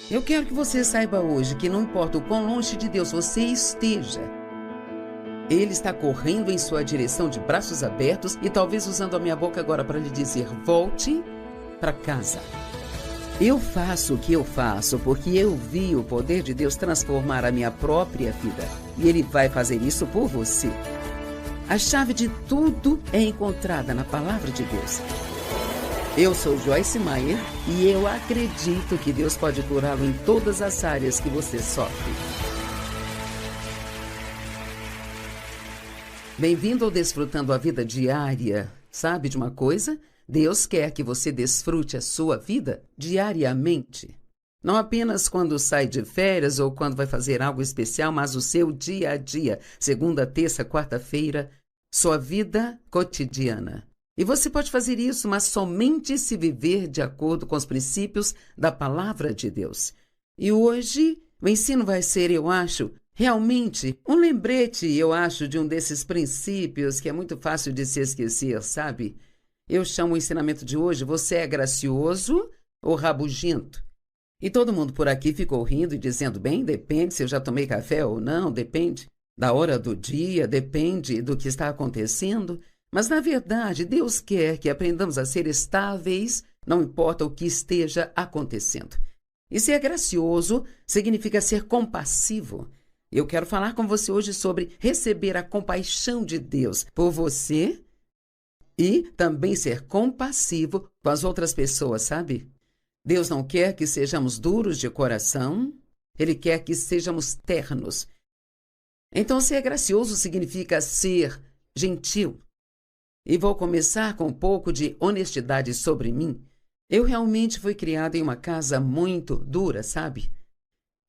Eu quero que você saiba hoje que não importa o quão longe de Deus você esteja, Ele está correndo em sua direção de braços abertos e talvez usando a minha boca agora para lhe dizer: volte para casa. Eu faço o que eu faço porque eu vi o poder de Deus transformar a minha própria vida. E Ele vai fazer isso por você. A chave de tudo é encontrada na palavra de Deus. Eu sou Joyce Meyer e eu acredito que Deus pode curá-lo em todas as áreas que você sofre. Bem-vindo ao Desfrutando a Vida Diária. Sabe de uma coisa? Deus quer que você desfrute a sua vida diariamente. Não apenas quando sai de férias ou quando vai fazer algo especial, mas o seu dia a dia, segunda, terça, quarta-feira, sua vida cotidiana. E você pode fazer isso, mas somente se viver de acordo com os princípios da palavra de Deus. E hoje, o ensino vai ser, eu acho, realmente um lembrete, eu acho, de um desses princípios que é muito fácil de se esquecer, sabe? Eu chamo o ensinamento de hoje: você é gracioso ou rabugento? E todo mundo por aqui ficou rindo e dizendo: bem, depende se eu já tomei café ou não, depende da hora do dia, depende do que está acontecendo. Mas, na verdade, Deus quer que aprendamos a ser estáveis, não importa o que esteja acontecendo. E ser gracioso significa ser compassivo. Eu quero falar com você hoje sobre receber a compaixão de Deus por você e também ser compassivo com as outras pessoas, sabe? Deus não quer que sejamos duros de coração, Ele quer que sejamos ternos. Então, ser gracioso significa ser gentil. E vou começar com um pouco de honestidade sobre mim. Eu realmente fui criada em uma casa muito dura, sabe?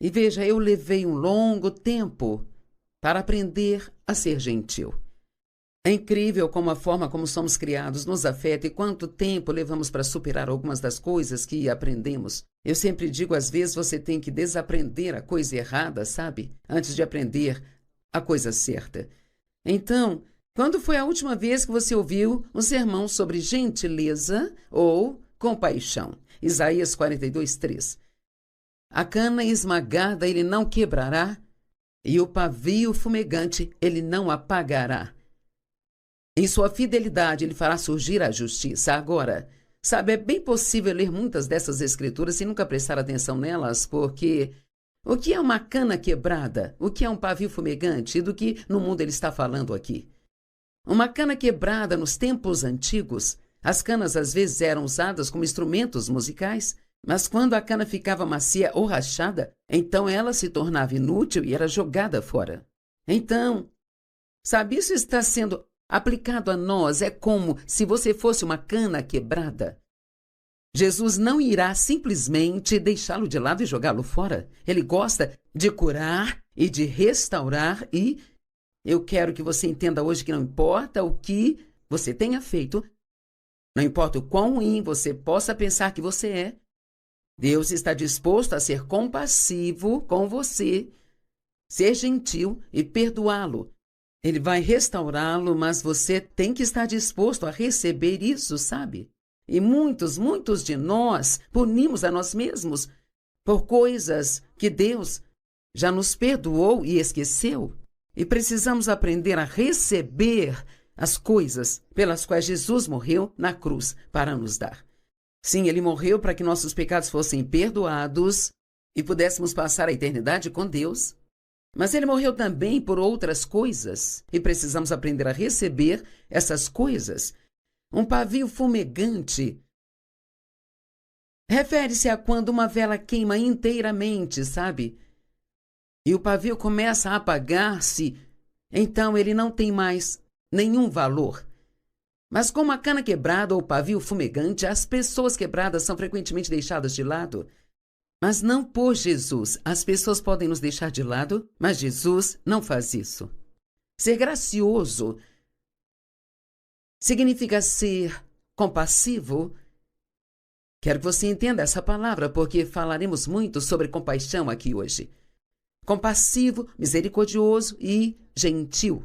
E veja, eu levei um longo tempo para aprender a ser gentil. É incrível como a forma como somos criados nos afeta e quanto tempo levamos para superar algumas das coisas que aprendemos. Eu sempre digo, às vezes você tem que desaprender a coisa errada, sabe? Antes de aprender a coisa certa. Então, quando foi a última vez que você ouviu um sermão sobre gentileza ou compaixão? Isaías 42:3. A cana esmagada ele não quebrará, e o pavio fumegante ele não apagará. Em sua fidelidade ele fará surgir a justiça. Agora, sabe, é bem possível ler muitas dessas escrituras e nunca prestar atenção nelas, porque o que é uma cana quebrada? O que é um pavio fumegante? E do que no mundo ele está falando aqui? Uma cana quebrada nos tempos antigos, as canas às vezes eram usadas como instrumentos musicais, mas quando a cana ficava macia ou rachada, então ela se tornava inútil e era jogada fora. Então, sabe, isso está sendo aplicado a nós. É como se você fosse uma cana quebrada. Jesus não irá simplesmente deixá-lo de lado e jogá-lo fora. Ele gosta de curar e de restaurar e eu quero que você entenda hoje que não importa o que você tenha feito, não importa o quão ruim você possa pensar que você é, Deus está disposto a ser compassivo com você, ser gentil e perdoá-lo. Ele vai restaurá-lo, mas você tem que estar disposto a receber isso, sabe? E muitos de nós punimos a nós mesmos por coisas que Deus já nos perdoou e esqueceu. E precisamos aprender a receber as coisas pelas quais Jesus morreu na cruz para nos dar. Sim, Ele morreu para que nossos pecados fossem perdoados e pudéssemos passar a eternidade com Deus. Mas Ele morreu também por outras coisas e precisamos aprender a receber essas coisas. Um pavio fumegante refere-se a quando uma vela queima inteiramente, sabe? E o pavio começa a apagar-se, então ele não tem mais nenhum valor. Mas como a cana quebrada ou o pavio fumegante, as pessoas quebradas são frequentemente deixadas de lado. Mas não por Jesus. As pessoas podem nos deixar de lado, mas Jesus não faz isso. Ser gracioso significa ser compassivo. Quero que você entenda essa palavra, porque falaremos muito sobre compaixão aqui hoje. Compassivo, misericordioso e gentil.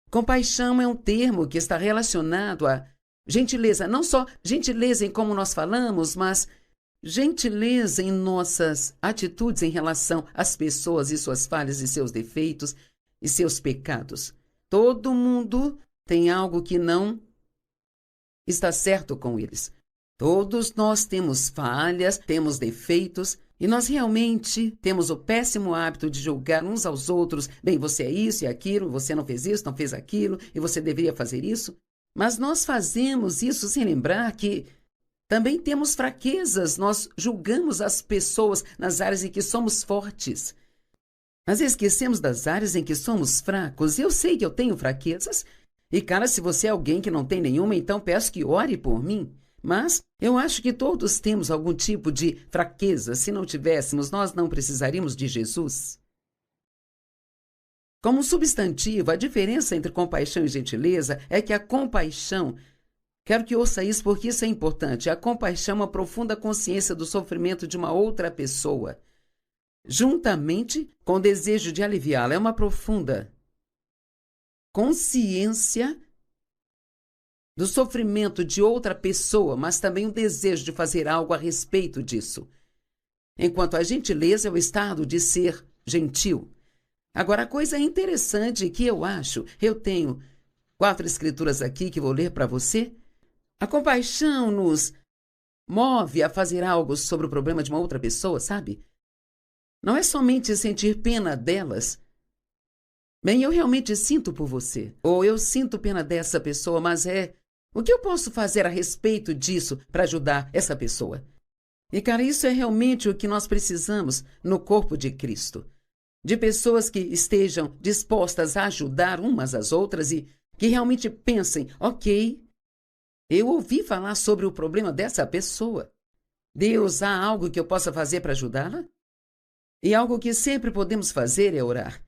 Compaixão é um termo que está relacionado a gentileza, não só gentileza em como nós falamos, mas gentileza em nossas atitudes em relação às pessoas e suas falhas e seus defeitos e seus pecados. Todo mundo tem algo que não está certo com eles. Todos nós temos falhas, temos defeitos, e nós realmente temos o péssimo hábito de julgar uns aos outros. Bem, você é isso e aquilo, você não fez isso, não fez aquilo, e você deveria fazer isso. Mas nós fazemos isso sem lembrar que também temos fraquezas. Nós julgamos as pessoas nas áreas em que somos fortes. Mas esquecemos das áreas em que somos fracos. Eu sei que eu tenho fraquezas. E, cara, se você é alguém que não tem nenhuma, então peço que ore por mim. Mas eu acho que todos temos algum tipo de fraqueza. Se não tivéssemos, nós não precisaríamos de Jesus. Como substantivo, a diferença entre compaixão e gentileza é que a compaixão, quero que ouça isso porque isso é importante, a compaixão é uma profunda consciência do sofrimento de uma outra pessoa, juntamente com o desejo de aliviá-la. É uma profunda consciência do sofrimento de outra pessoa, mas também o desejo de fazer algo a respeito disso. Enquanto a gentileza é o estado de ser gentil. Agora, a coisa interessante que eu acho, eu tenho 4 escrituras aqui que vou ler para você. A compaixão nos move a fazer algo sobre o problema de uma outra pessoa, sabe? Não é somente sentir pena delas. Bem, eu realmente sinto por você, ou eu sinto pena dessa pessoa, mas o que eu posso fazer a respeito disso para ajudar essa pessoa? E, cara, isso é realmente o que nós precisamos no corpo de Cristo. De pessoas que estejam dispostas a ajudar umas às outras e que realmente pensem, ok, eu ouvi falar sobre o problema dessa pessoa. Deus, há algo que eu possa fazer para ajudá-la? E algo que sempre podemos fazer é orar.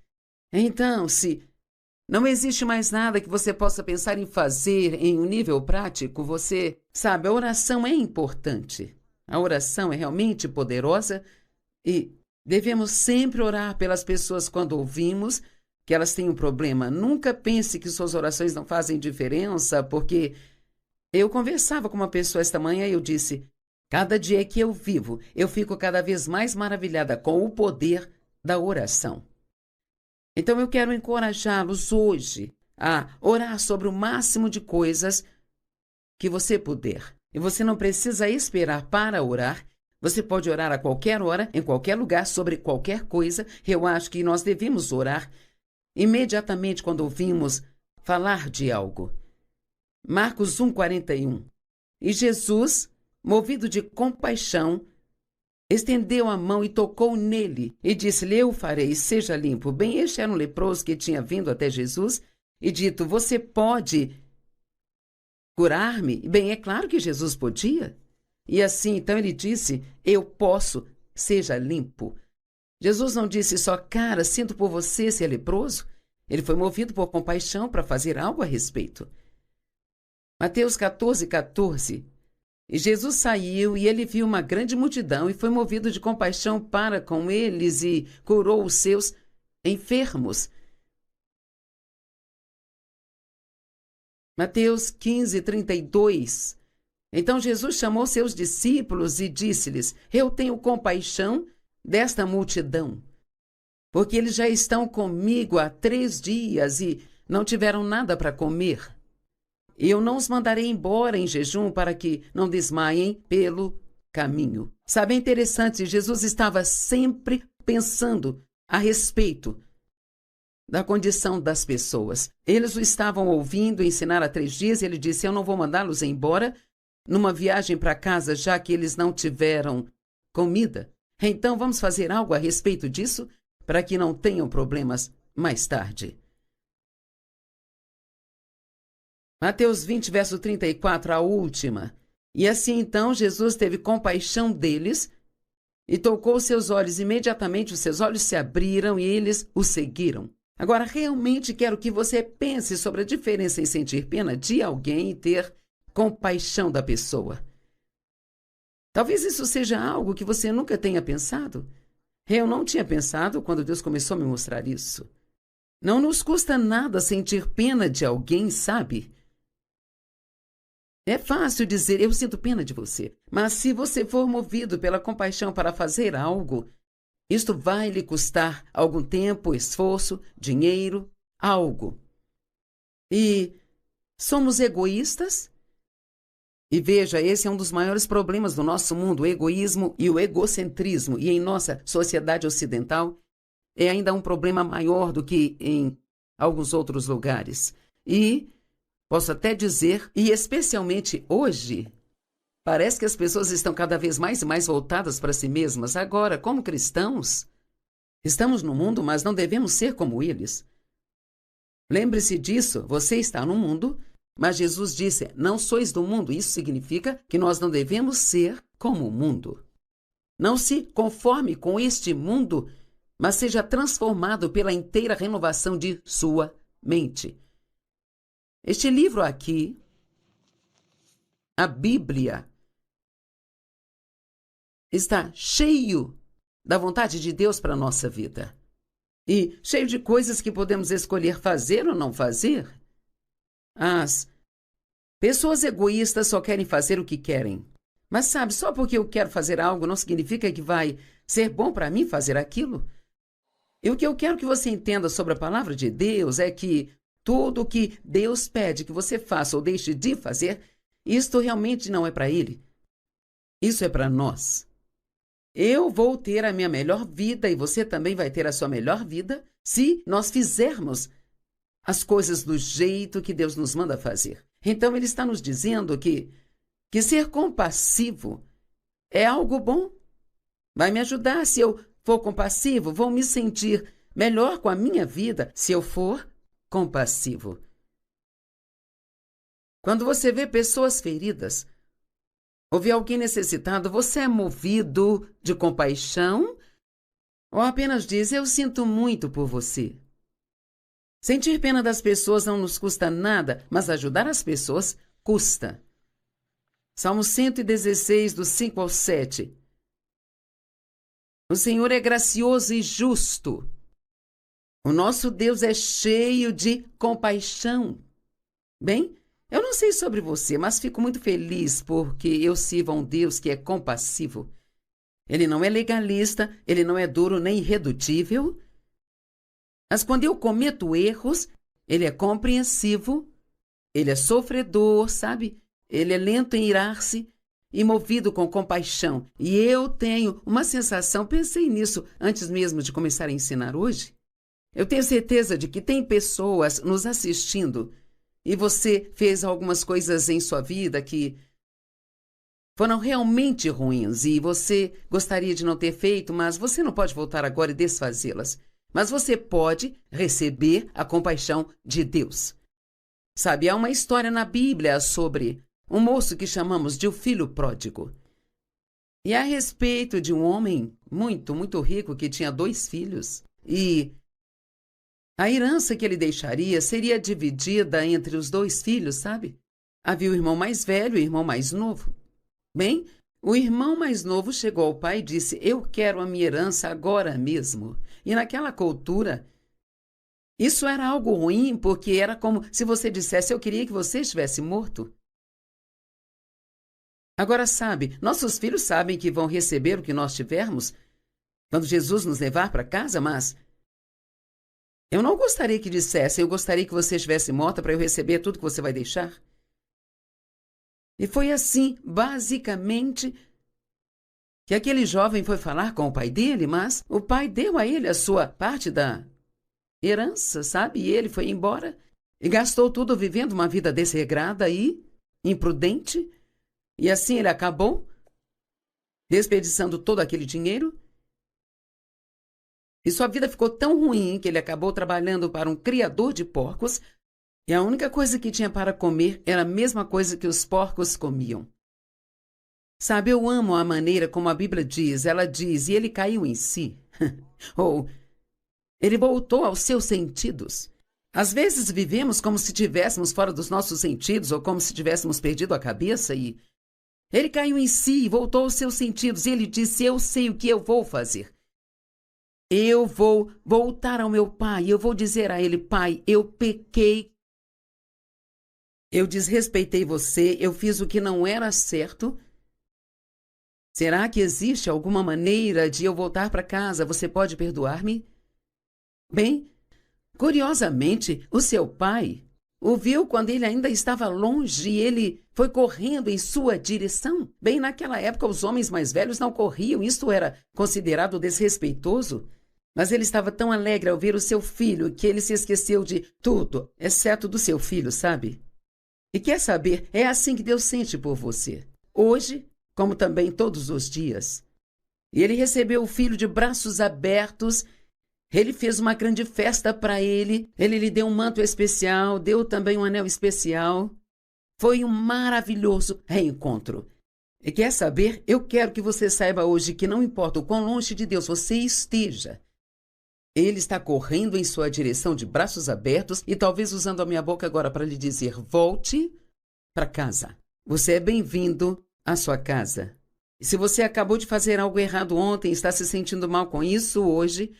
Então, se não existe mais nada que você possa pensar em fazer em um nível prático, você sabe, a oração é importante. A oração é realmente poderosa e devemos sempre orar pelas pessoas quando ouvimos que elas têm um problema. Nunca pense que suas orações não fazem diferença, porque eu conversava com uma pessoa esta manhã e eu disse, cada dia que eu vivo, eu fico cada vez mais maravilhada com o poder da oração. Então eu quero encorajá-los hoje a orar sobre o máximo de coisas que você puder. E você não precisa esperar para orar. Você pode orar a qualquer hora, em qualquer lugar, sobre qualquer coisa. Eu acho que nós devemos orar imediatamente quando ouvimos falar de algo. Marcos 1:41. E Jesus, movido de compaixão, estendeu a mão e tocou nele e disse-lhe, eu farei, seja limpo. Bem, este era um leproso que tinha vindo até Jesus e dito, você pode curar-me? Bem, é claro que Jesus podia. E assim, então ele disse, eu posso, seja limpo. Jesus não disse só, cara, sinto por você ser leproso. Ele foi movido por compaixão para fazer algo a respeito. Mateus 14:14. E Jesus saiu e ele viu uma grande multidão e foi movido de compaixão para com eles e curou os seus enfermos. Mateus 15:32. Então Jesus chamou seus discípulos e disse-lhes, eu tenho compaixão desta multidão, porque eles já estão comigo há 3 dias e não tiveram nada para comer. Eu não os mandarei embora em jejum para que não desmaiem pelo caminho. Sabe, é interessante, Jesus estava sempre pensando a respeito da condição das pessoas. Eles o estavam ouvindo ensinar há 3 dias e ele disse, eu não vou mandá-los embora numa viagem para casa, já que eles não tiveram comida. Então vamos fazer algo a respeito disso para que não tenham problemas mais tarde. Mateus 20, verso 34, a última. E assim então Jesus teve compaixão deles e tocou seus olhos. Imediatamente os seus olhos se abriram e eles o seguiram. Agora, realmente quero que você pense sobre a diferença em sentir pena de alguém e ter compaixão da pessoa. Talvez isso seja algo que você nunca tenha pensado. Eu não tinha pensado quando Deus começou a me mostrar isso. Não nos custa nada sentir pena de alguém, sabe? É fácil dizer, eu sinto pena de você, mas se você for movido pela compaixão para fazer algo, isto vai lhe custar algum tempo, esforço, dinheiro, algo. E somos egoístas? E veja, esse é um dos maiores problemas do nosso mundo, o egoísmo e o egocentrismo. E em nossa sociedade ocidental, é ainda um problema maior do que em alguns outros lugares. E posso até dizer, e especialmente hoje, parece que as pessoas estão cada vez mais e mais voltadas para si mesmas. Agora, como cristãos, estamos no mundo, mas não devemos ser como eles. Lembre-se disso, você está no mundo, mas Jesus disse, não sois do mundo. Isso significa que nós não devemos ser como o mundo. Não se conforme com este mundo, mas seja transformado pela inteira renovação de sua mente. Este livro aqui, a Bíblia, está cheio da vontade de Deus para a nossa vida. E cheio de coisas que podemos escolher fazer ou não fazer. As pessoas egoístas só querem fazer o que querem. Mas sabe, só porque eu quero fazer algo não significa que vai ser bom para mim fazer aquilo. E o que eu quero que você entenda sobre a palavra de Deus é que tudo o que Deus pede que você faça ou deixe de fazer, isto realmente não é para Ele. Isso é para nós. Eu vou ter a minha melhor vida e você também vai ter a sua melhor vida se nós fizermos as coisas do jeito que Deus nos manda fazer. Então, Ele está nos dizendo que ser compassivo é algo bom. Vai me ajudar se eu for compassivo, vou me sentir melhor com a minha vida se eu for compassivo. Quando você vê pessoas feridas, ou vê alguém necessitado, você é movido de compaixão ou apenas diz, eu sinto muito por você? Sentir pena das pessoas não nos custa nada, mas ajudar as pessoas custa. Salmo 116, do 5 ao 7. O Senhor é gracioso e justo. O nosso Deus é cheio de compaixão. Bem, eu não sei sobre você, mas fico muito feliz porque eu sirvo a um Deus que é compassivo. Ele não é legalista, ele não é duro nem irredutível. Mas quando eu cometo erros, ele é compreensivo, ele é sofredor, sabe? Ele é lento em irar-se e movido com compaixão. E eu tenho uma sensação, pensei nisso antes mesmo de começar a ensinar hoje. Eu tenho certeza de que tem pessoas nos assistindo e você fez algumas coisas em sua vida que foram realmente ruins e você gostaria de não ter feito, mas você não pode voltar agora e desfazê-las. Mas você pode receber a compaixão de Deus. Sabe, há uma história na Bíblia sobre um moço que chamamos de o filho pródigo. E a respeito de um homem muito, muito rico que tinha 2 filhos. E a herança que ele deixaria seria dividida entre os 2 filhos, sabe? Havia o irmão mais velho e o irmão mais novo. Bem, o irmão mais novo chegou ao pai e disse, eu quero a minha herança agora mesmo. E naquela cultura, isso era algo ruim, porque era como se você dissesse, eu queria que você estivesse morto. Agora sabe, nossos filhos sabem que vão receber o que nós tivermos quando Jesus nos levar para casa, mas eu não gostaria que dissesse, eu gostaria que você estivesse morta para eu receber tudo que você vai deixar. E foi assim, basicamente, que aquele jovem foi falar com o pai dele, mas o pai deu a ele a sua parte da herança, sabe? E ele foi embora e gastou tudo vivendo uma vida desregrada e imprudente. E assim ele acabou desperdiçando todo aquele dinheiro. E sua vida ficou tão ruim que ele acabou trabalhando para um criador de porcos e a única coisa que tinha para comer era a mesma coisa que os porcos comiam. Sabe, eu amo a maneira como a Bíblia diz. Ela diz, e ele caiu em si. Ou, ele voltou aos seus sentidos. Às vezes vivemos como se estivéssemos fora dos nossos sentidos ou como se tivéssemos perdido a cabeça e ele caiu em si e voltou aos seus sentidos. E ele disse, eu sei o que eu vou fazer. Eu vou voltar ao meu pai. Eu vou dizer a ele, pai, eu pequei Eu desrespeitei você, eu fiz o que não era certo. Será que existe alguma maneira de eu voltar para casa? Você pode perdoar-me? Bem, curiosamente, o seu pai o viu quando ele ainda estava longe e ele foi correndo em sua direção. Bem, naquela época, os homens mais velhos não corriam, isto era considerado desrespeitoso. Mas ele estava tão alegre ao ver o seu filho que ele se esqueceu de tudo, exceto do seu filho, sabe? E quer saber, é assim que Deus sente por você. Hoje, como também todos os dias. E ele recebeu o filho de braços abertos. Ele fez uma grande festa para ele. Ele lhe deu um manto especial, deu também um anel especial. Foi um maravilhoso reencontro. E quer saber? Eu quero que você saiba hoje que não importa o quão longe de Deus você esteja, Ele está correndo em sua direção de braços abertos e talvez usando a minha boca agora para lhe dizer: volte para casa. Você é bem-vindo à sua casa. E se você acabou de fazer algo errado ontem e está se sentindo mal com isso hoje,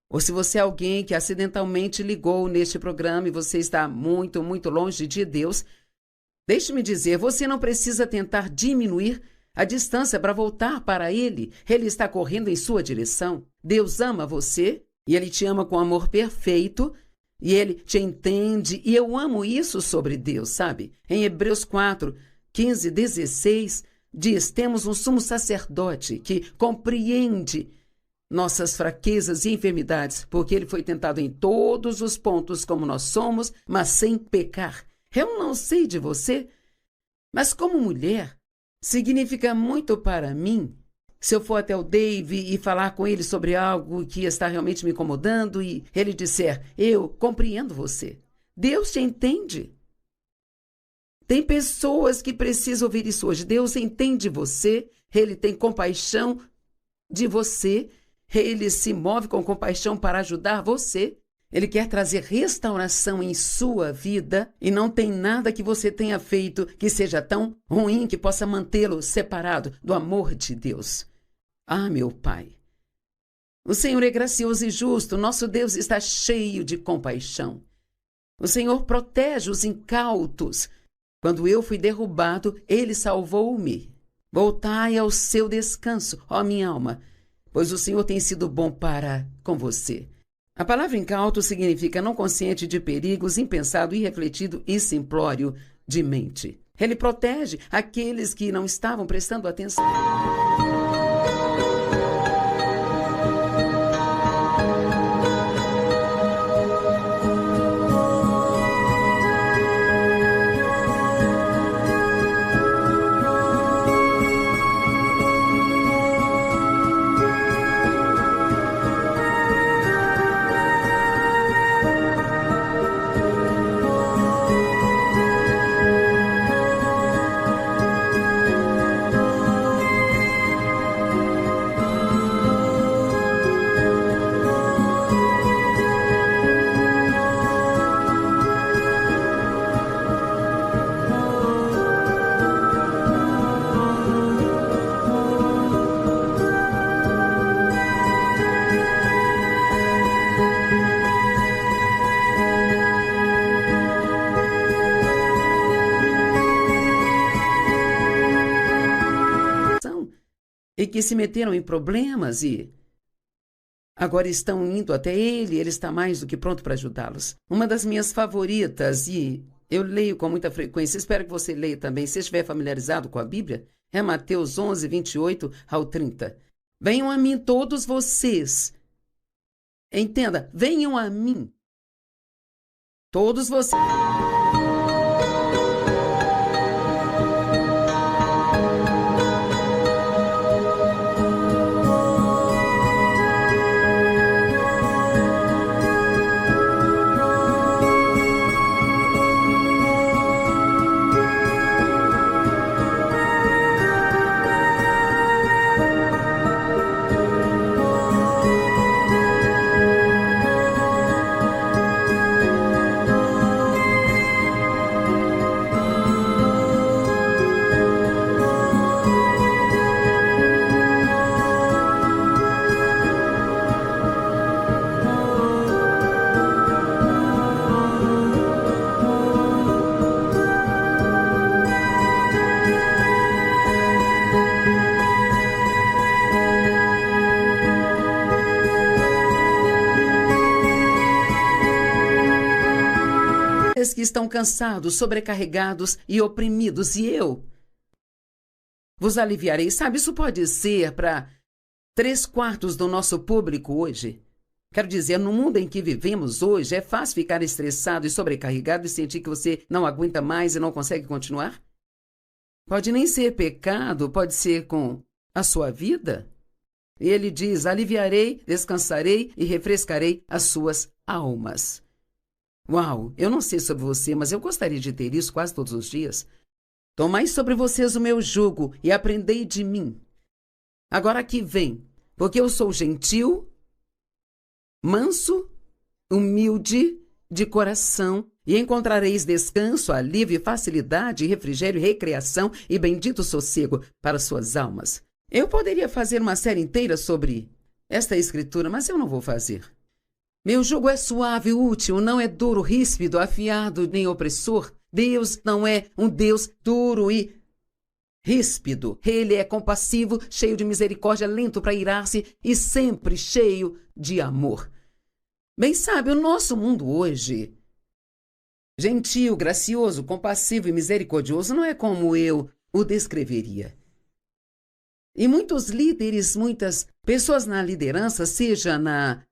ou se você é alguém que acidentalmente ligou neste programa e você está muito, muito longe de Deus, deixe-me dizer, você não precisa tentar diminuir a distância para voltar para Ele. Ele está correndo em sua direção. Deus ama você e Ele te ama com amor perfeito e Ele te entende. E eu amo isso sobre Deus, sabe? Em Hebreus 4, 15, 16, diz: temos um sumo sacerdote que compreende nossas fraquezas e enfermidades, porque ele foi tentado em todos os pontos como nós somos, mas sem pecar. Eu não sei de você, mas como mulher, significa muito para mim se eu for até o Dave e falar com ele sobre algo que está realmente me incomodando e ele disser: eu compreendo você. Deus te entende. Tem pessoas que precisam ouvir isso hoje. Deus entende você, Ele tem compaixão de você, Ele se move com compaixão para ajudar você. Ele quer trazer restauração em sua vida e não tem nada que você tenha feito que seja tão ruim que possa mantê-lo separado do amor de Deus. Ah, meu Pai, o Senhor é gracioso e justo, nosso Deus está cheio de compaixão. O Senhor protege os incautos. Quando eu fui derrubado, Ele salvou-me. Voltai ao seu descanso, ó minha alma, pois o Senhor tem sido bom para com você. A palavra incauto significa não consciente de perigos, impensado, irrefletido e simplório de mente. Ele protege aqueles que não estavam prestando atenção. E que se meteram em problemas e agora estão indo até ele está mais do que pronto para ajudá-los. Uma das minhas favoritas, e eu leio com muita frequência, espero que você leia também, se estiver familiarizado com a Bíblia, é Mateus 11, 28 ao 30. Venham a mim todos vocês. Entenda, venham a mim. Todos vocês. estão cansados, sobrecarregados e oprimidos, e eu vos aliviarei. Sabe, isso pode ser para 3/4 do nosso público hoje. Quero dizer, no mundo em que vivemos hoje, é fácil ficar estressado e sobrecarregado e sentir que você não aguenta mais e não consegue continuar? Pode nem ser pecado, pode ser com a sua vida. E ele diz: aliviarei, descansarei e refrescarei as suas almas. Uau, eu não sei sobre você, mas eu gostaria de ter isso quase todos os dias. Tomai sobre vocês o meu jugo e aprendei de mim. Agora aqui vem, porque eu sou gentil, manso, humilde de coração, e encontrareis descanso, alívio, facilidade, refrigério, recreação e bendito sossego para suas almas. Eu poderia fazer uma série inteira sobre esta escritura, mas eu não vou fazer. Meu jugo é suave, útil, não é duro, ríspido, afiado, nem opressor. Deus não é um Deus duro e ríspido. Ele é compassivo, cheio de misericórdia, lento para irar-se e sempre cheio de amor. Bem sabe, o nosso mundo hoje, gentil, gracioso, compassivo e misericordioso, não é como eu o descreveria. E muitos líderes, muitas pessoas na liderança, seja na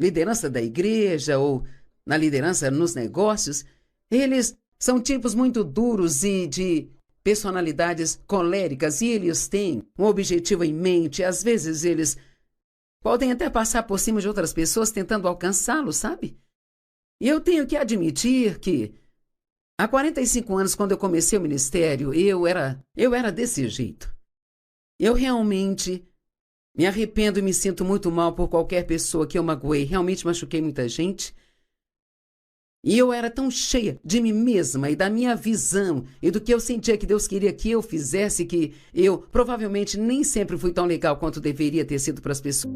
liderança da igreja ou na liderança nos negócios, eles são tipos muito duros e de personalidades coléricas, e eles têm um objetivo em mente. Às vezes eles podem até passar por cima de outras pessoas tentando alcançá-lo, sabe? E eu tenho que admitir que há 45 anos, quando eu comecei o ministério, eu era desse jeito. Eu realmente me arrependo e me sinto muito mal por qualquer pessoa que eu magoei. Realmente machuquei muita gente. E eu era tão cheia de mim mesma e da minha visão e do que eu sentia que Deus queria que eu fizesse, que eu provavelmente nem sempre fui tão legal quanto deveria ter sido para as pessoas.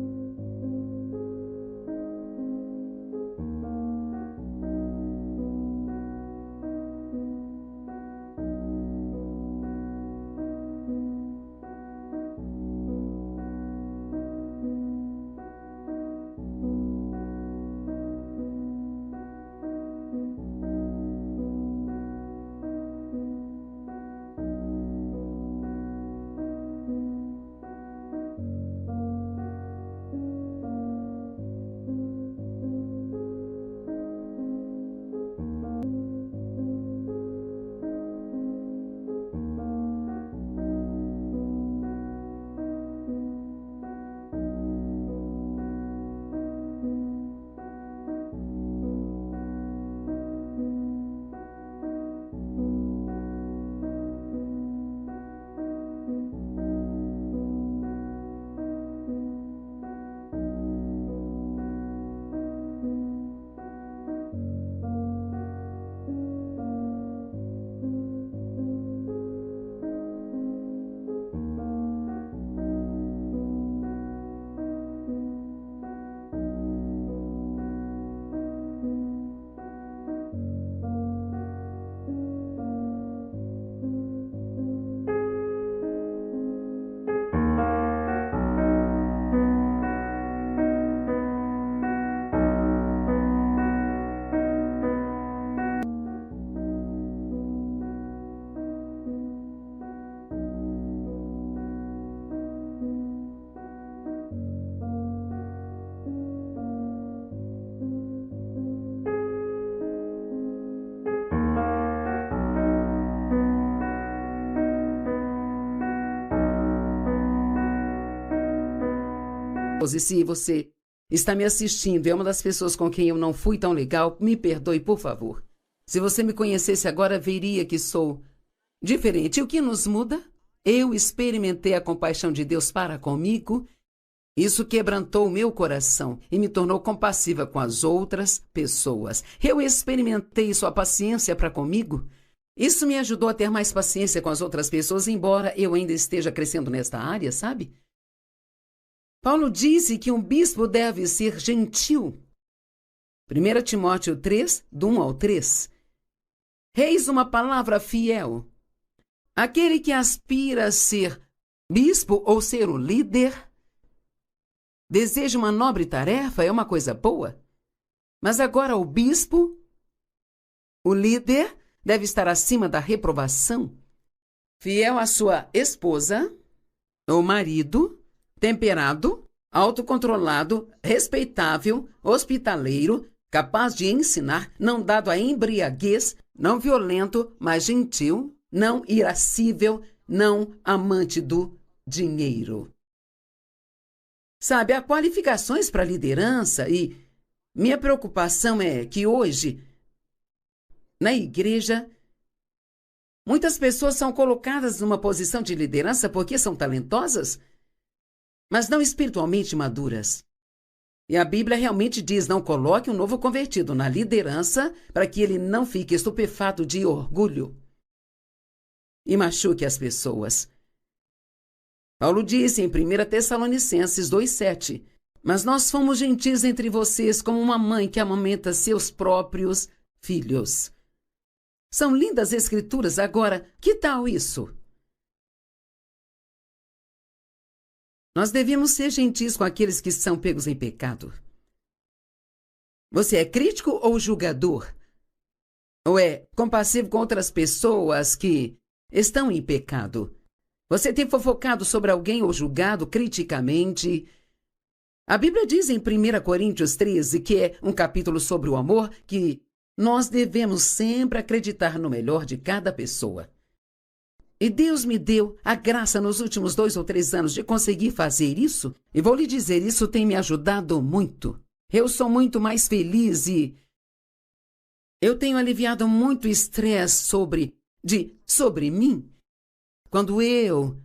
E se você está me assistindo e é uma das pessoas com quem eu não fui tão legal, me perdoe, por favor. Se você me conhecesse agora, veria que sou diferente. E o que nos muda? Eu experimentei a compaixão de Deus para comigo. Isso quebrantou o meu coração e me tornou compassiva com as outras pessoas. Eu experimentei sua paciência para comigo. Isso me ajudou a ter mais paciência com as outras pessoas, embora eu ainda esteja crescendo nesta área, sabe? Paulo disse que um bispo deve ser gentil. 1 Timóteo 3, do 1 ao 3. Eis uma palavra fiel. Aquele que aspira a ser bispo ou ser o líder, deseja uma nobre tarefa, é uma coisa boa. Mas agora o bispo O líder deve estar acima da reprovação, fiel à sua esposa ou marido, temperado, autocontrolado, respeitável, hospitaleiro, capaz de ensinar, não dado à embriaguez, não violento, mas gentil, não irascível, não amante do dinheiro. Sabe, há qualificações para liderança e minha preocupação é que hoje, na igreja, muitas pessoas são colocadas numa posição de liderança porque são talentosas, mas não espiritualmente maduras. E a Bíblia realmente diz, não coloque um novo convertido na liderança para que ele não fique estupefato de orgulho e machuque as pessoas. Paulo disse em 1 Tessalonicenses 2,7, mas nós fomos gentis entre vocês como uma mãe que amamenta seus próprios filhos. São lindas escrituras. Agora, que tal isso? Nós devemos ser gentis com aqueles que são pegos em pecado. Você é crítico ou julgador? Ou é compassivo com outras pessoas que estão em pecado? Você tem fofocado sobre alguém ou julgado criticamente? A Bíblia diz em 1 Coríntios 13, que é um capítulo sobre o amor, que nós devemos sempre acreditar no melhor de cada pessoa. E Deus me deu a graça nos últimos 2 ou 3 anos de conseguir fazer isso, e vou lhe dizer, isso tem me ajudado muito. Eu sou muito mais feliz e eu tenho aliviado muito estresse sobre mim. Quando eu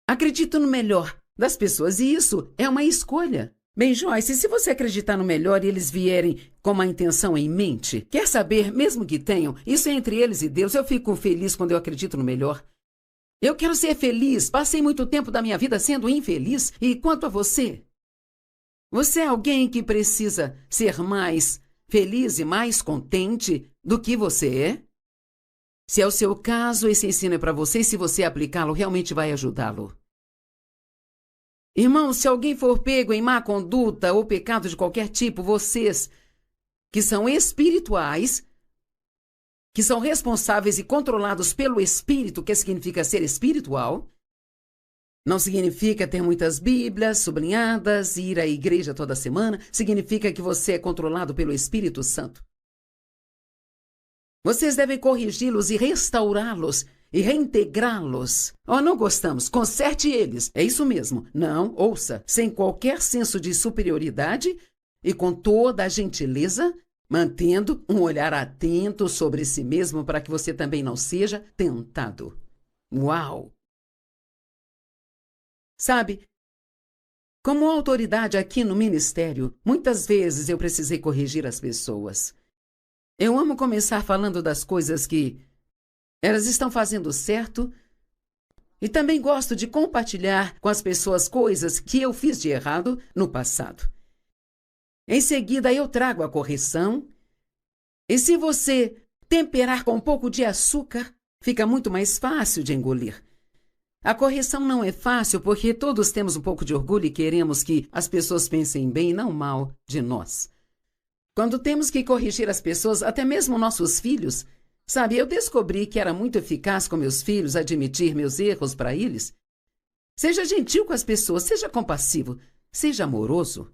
acredito no melhor das pessoas, e isso é uma escolha. Bem, Joyce, se você acreditar no melhor e eles vierem com uma intenção em mente, quer saber, mesmo que tenham, isso é entre eles e Deus, eu fico feliz quando eu acredito no melhor. Eu quero ser feliz, passei muito tempo da minha vida sendo infeliz, e quanto a você? Você é alguém que precisa ser mais feliz e mais contente do que você é? Se é o seu caso, esse ensino é para você e se você aplicá-lo, realmente vai ajudá-lo. Irmãos, se alguém for pego em má conduta ou pecado de qualquer tipo, vocês que são espirituais, que são responsáveis e controlados pelo Espírito, que significa ser espiritual, não significa ter muitas Bíblias sublinhadas, ir à igreja toda semana, significa que você é controlado pelo Espírito Santo. Vocês devem corrigi-los e restaurá-los e reintegrá-los. Oh, não gostamos, conserte eles. É isso mesmo. Não, ouça, sem qualquer senso de superioridade e com toda a gentileza, mantendo um olhar atento sobre si mesmo para que você também não seja tentado. Uau! Sabe, como autoridade aqui no ministério, muitas vezes eu precisei corrigir as pessoas. Eu amo começar falando das coisas que elas estão fazendo certo e também gosto de compartilhar com as pessoas coisas que eu fiz de errado no passado. Em seguida, eu trago a correção e se você temperar com um pouco de açúcar, fica muito mais fácil de engolir. A correção não é fácil porque todos temos um pouco de orgulho e queremos que as pessoas pensem bem e não mal de nós. Quando temos que corrigir as pessoas, até mesmo nossos filhos, sabe, eu descobri que era muito eficaz com meus filhos admitir meus erros para eles. Seja gentil com as pessoas, seja compassivo, seja amoroso.